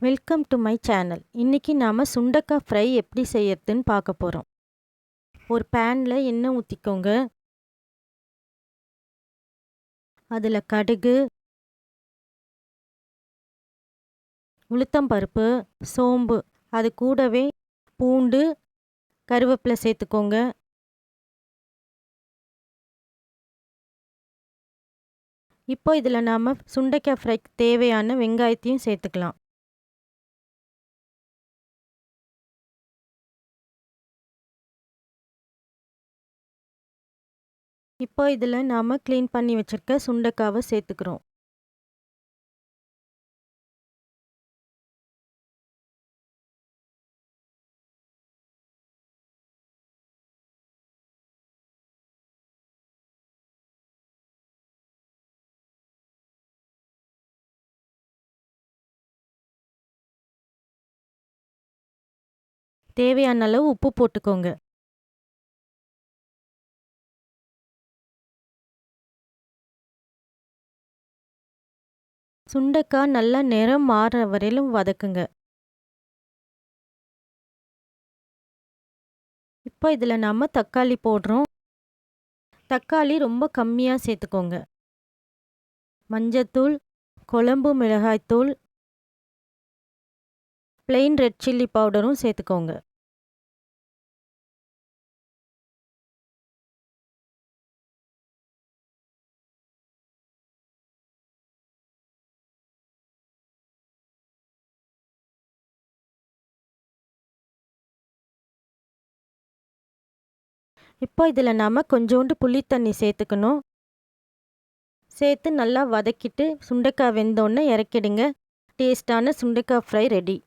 Welcome to my channel. இன்னைக்கு நாம சுண்டக்காய் ஃப்ரை எப்படி செய்யறதுன்னு பார்க்க போறோம். ஒரு பேன்ல எண்ணெய் ஊற்றிக்கோங்க. அதில் கடுகு, உளுத்தம்பருப்பு, சோம்பு, அது கூடவே பூண்டு, கருவேப்பிலை சேர்த்துக்கோங்க. இப்போ இதில் நாம் சுண்டைக்காய் ஃப்ரைக்கு தேவையான வெங்காயத்தையும் சேர்த்துக்கலாம். இப்போ இதில் நாம் க்ளீன் பண்ணி வச்சுருக்க சுண்டைக்காவை சேர்த்துக்கிறோம். தேவையான அளவு உப்பு போட்டுக்கோங்க. சுண்டைக்காய் நல்லா நிறம் மாறுற வரையிலும் வதக்குங்க. இப்போ இதில் நாம் தக்காளி போடுறோம். தக்காளி ரொம்ப கம்மியாக சேர்த்துக்கோங்க. மஞ்சத்தூள், குழம்பு மிளகாய்த்தூள், பிளெயின் ரெட் சில்லி பவுடரும் சேர்த்துக்கோங்க. இப்போ இதில் நாம் கொஞ்சோண்டு புளி தண்ணி சேர்த்துக்கணும். சேர்த்து நல்லா வதக்கிட்டு சுண்டைக்காய் வெந்தோடனே இறக்கிடுங்க. டேஸ்டான சுண்டைக்காய் ஃப்ரை ரெடி.